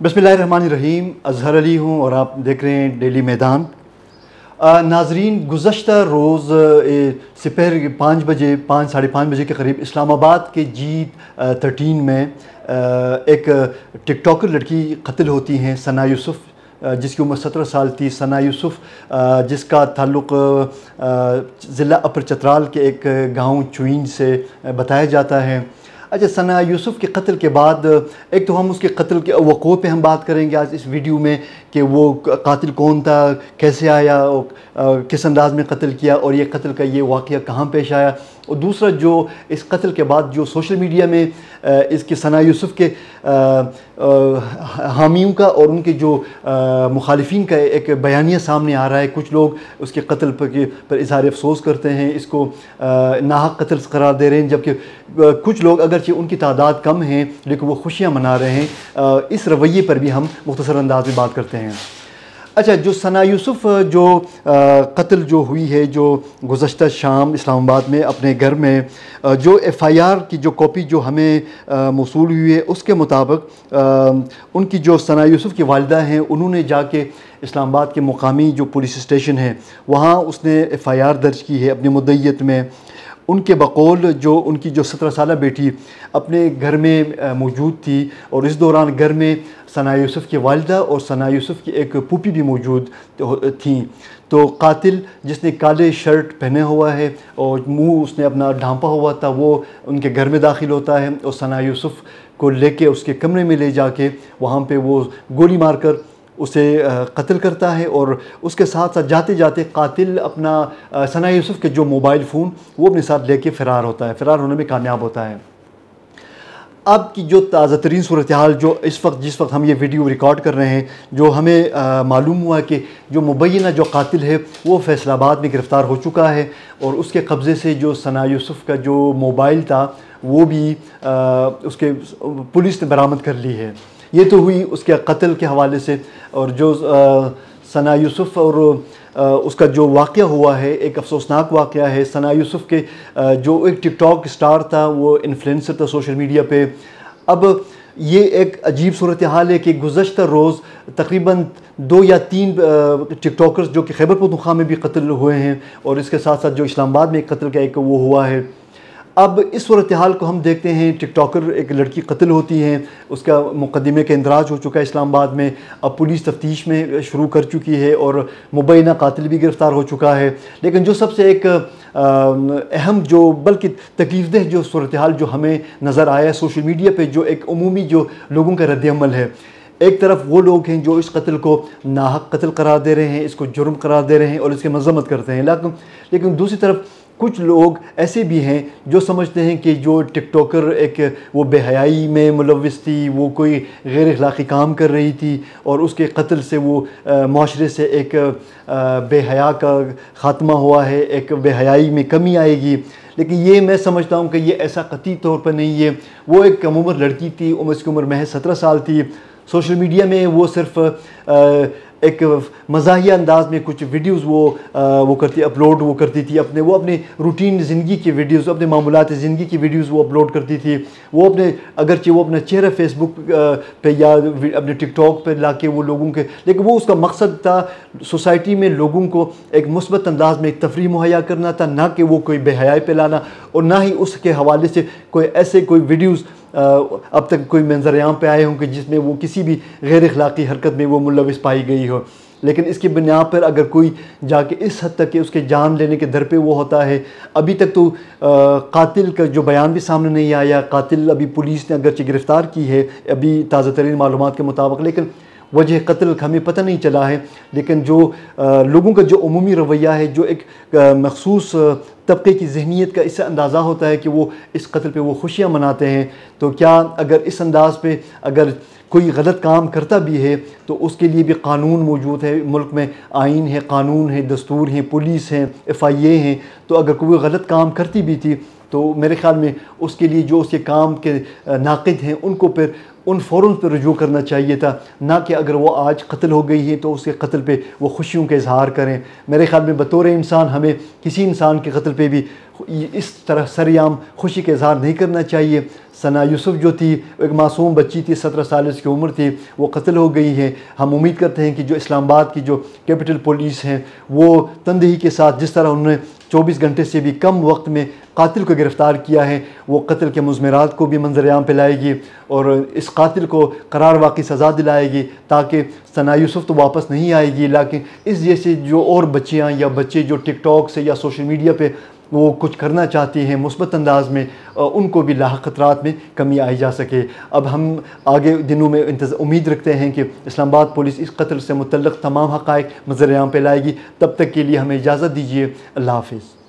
बिस्मिल्लाहिर्रहमानिर्रहीम। अज़हर अली हूँ और आप देख रहे हैं डेली मैदान। नाजरीन, गुज़श्ता रोज़ सिपहर 5 बजे, 5 साढ़े 5 बजे के करीब इस्लामाबाद के G13 में एक टिकटॉकर लड़की कत्ल होती हैं, सना यूसुफ़, जिसकी उम्र 17 साल थी। सना यूसुफ़ जिसका ताल्लुक़ ज़िला अपर चतराल के एक गाँव चुईन से बताया जाता है। अच्छा, सना यूसुफ़ के कत्ल के बाद एक तो हम उसके कत्ल के वक़ूअ पे हम बात करेंगे आज इस वीडियो में कि वो कातिल कौन था, कैसे आया, किस अंदाज़ में कत्ल किया और ये कत्ल का ये वाक़या कहाँ पेश आया। और दूसरा, जो इस कत्ल के बाद जो सोशल मीडिया में इसकी सना यूसुफ़ के हामियों का और उनके जो मुखालिफिन का एक बयानिया सामने आ रहा है। कुछ लोग उसके कत्ल पर इज़हार अफसोस करते हैं, इसको नाहक कत्ल करार दे रहे हैं, जबकि कुछ लोग अगरचे उनकी तादाद कम है लेकिन वो खुशियाँ मना रहे हैं। इस रवैये पर भी हम मुख्तसर अंदाज में बात करते हैं। अच्छा, जो सना यूसुफ़ जो कत्ल जो हुई है, जो गुज़श्ता शाम इस्लामाबाद में अपने घर में जो FIR की जो कॉपी जो हमें मौसूल हुई है, उसके मुताबिक उनकी जो सना यूसुफ़ की वालिदा हैं, उन्होंने जाके इस्लामाबाद के मुकामी जो पुलिस स्टेशन है वहाँ उसने FIR दर्ज की है अपनी मुद्दईयत में। उनके बकौल जो उनकी जो 17 साला बेटी अपने घर में मौजूद थी और इस दौरान घर में सना यूसुफ़ की वालिदा और सना यूसुफ़ की एक फूफी भी मौजूद थी। तो कातिल, जिसने काले शर्ट पहने हुआ है और मुंह उसने अपना ढांपा हुआ था, वो उनके घर में दाखिल होता है और सना यूसुफ़ को लेके उसके कमरे में ले जाके वहाँ पे वो गोली मारकर उसे कत्ल करता है। और उसके साथ साथ जाते जाते कातिल अपना सना यूसुफ़ के जो मोबाइल फ़ोन वो अपने साथ लेके फ़रार होता है, फ़रार होने में कामयाब होता है। अब की जो ताज़ा तरीन सूरत हाल जो जिस वक्त हम ये वीडियो रिकॉर्ड कर रहे हैं, जो हमें मालूम हुआ कि जो मुबैना जो कातिल है वो फैसलाबाद में गिरफ़्तार हो चुका है और उसके कब्ज़े से जो सना यूसुफ़ का जो मोबाइल था वो भी उसके पुलिस ने बरामद कर ली है। ये तो हुई उसके कत्ल के हवाले से। और जो सना यूसुफ़ और उसका जो वाक़या हुआ है, एक अफसोसनाक वाक़या है। सना यूसुफ़ के जो एक टिकटॉक स्टार था, वो इन्फ्लुएंसर था सोशल मीडिया पे। अब ये एक अजीब सूरत हाल है कि गुज़श्ता रोज़ तकरीबन 2 या 3 टिकटॉकर्स जो कि खैबर पख्तूनख्वा में भी कत्ल हुए हैं और इसके साथ साथ जो इस्लामाबाद में एक कत्ल का एक वो हुआ है। अब इस सूरत हाल को हम देखते हैं, टिकटॉकर एक लड़की कत्ल होती है, उसका मुकदमे का इंदराज हो चुका है इस्लामाबाद में। अब पुलिस तफ्तीश में शुरू कर चुकी है और मुबैना कातिल भी गिरफ़्तार हो चुका है। लेकिन जो सबसे एक अहम जो बल्कि तकलीफ़देह जो सूरत हाल जो हमें नज़र आया सोशल मीडिया पे, जो एक उमूमी जो लोगों का रद्द-ए-अमल है। एक तरफ वो लोग हैं जो इस कत्ल को नाहक कत्ल करार दे रहे हैं, इसको जुर्म करार दे रहे हैं और इसकी मज़म्मत करते हैं, लेकिन दूसरी तरफ कुछ लोग ऐसे भी हैं जो समझते हैं कि जो टिकटॉकर एक वो बेहयाई में मुलव्विस थी, वो कोई गैर अखलाक़ी काम कर रही थी और उसके कत्ल से वो माशरे से एक बेहया का ख़ात्मा हुआ है, एक बेहयाई में कमी आएगी। लेकिन ये मैं समझता हूँ कि ये ऐसा कतई तौर पर नहीं है। वो एक कम उम्र लड़की थी, उसकी उम्र महज 17 साल थी। सोशल मीडिया में वो सिर्फ एक मज़ाहिया अंदाज में कुछ वीडियोस वो करती थी अपने रूटीन ज़िंदगी की वीडियोस, अपने मामूलात ज़िंदगी की वीडियोस वो अपलोड करती थी। वो अगरचे वो अपना चेहरा फेसबुक पे या अपने टिकटॉक पे लाके वो लोगों के, लेकिन वो उसका मकसद था सोसाइटी में लोगों को एक मुस्बत अंदाज में एक तफरीह मुहैया करना था, ना कि वो कोई बेहयाई पे लाना और ना ही उसके हवाले से कोई वीडियोज़ अब तक कोई मंजर-ए-आम पे आए हों कि जिसमें वो किसी भी गैर अखलाक़ी हरकत में वो मुलव्विस पाई गई हो। लेकिन इसकी बुनियाद पर अगर कोई जाके इस हद तक कि उसके जान लेने के दर पे वो होता है। अभी तक तो कातिल का जो बयान भी सामने नहीं आया। कातिल अभी पुलिस ने अगरचे गिरफ़्तार की है अभी ताज़ा तरीन मालूमात के मुताबिक, लेकिन वजह कत्ल हमें पता नहीं चला है। लेकिन जो लोगों का जो उमूमी रवैया है, जो एक मखसूस तबके की ज़हनियत का इससे अंदाज़ा होता है कि वो इस कत्ल पे वो खुशियाँ मनाते हैं। तो क्या अगर इस अंदाज़ पे अगर कोई गलत काम करता भी है तो उसके लिए भी कानून मौजूद है, मुल्क में आइन है, कानून है, दस्तूर है, पुलिस है, FIA हैं। तो अगर कोई गलत काम करती भी थी तो मेरे ख़्याल में उसके लिए जो उसके काम के नाक़िद हैं उनको फिर उन फ़ौरन पर रुजू करना चाहिए था, ना कि अगर वो आज कत्ल हो गई है तो उसके कत्ल पे वो खुशियों का इजहार करें। मेरे ख़्याल में बतौर इंसान हमें किसी इंसान के कत्ल पे भी इस तरह सरेआम खुशी का इजहार नहीं करना चाहिए। सना यूसुफ जो थी एक मासूम बच्ची थी, 17 साल उसकी उम्र थी, वो कत्ल हो गई है। हम उम्मीद करते हैं कि जो इस्लामाबाद की जो कैपिटल पुलिस हैं वो तंदही के साथ जिस तरह उन्होंने 24 घंटे से भी कम वक्त में कातिल को गिरफ़्तार किया है, वो कत्ल के मुज़मिरात को भी मंजर-ए-आम पे लाएगी और इस कातिल को करार वाक़ई सज़ा दिलाएगी, ताकि सना यूसुफ तो वापस नहीं आएगी, लेकिन इस जैसे जो और बच्चियाँ या बच्चे जो टिकटॉक से या सोशल मीडिया पे वो कुछ करना चाहती हैं मुस्बत अंदाज में, उनको भी लाहक ख़तरात में कमी आई जा सके। अब हम आगे दिनों में उम्मीद रखते हैं कि इस्लामाबाद पुलिस इस कत्ल से मुतल्लिक़ तमाम हक़ाइक़ मंजर-ए-आम पे लाएगी। तब तक के लिए हमें इजाज़त दीजिए। अल्लाह हाफ़िज़।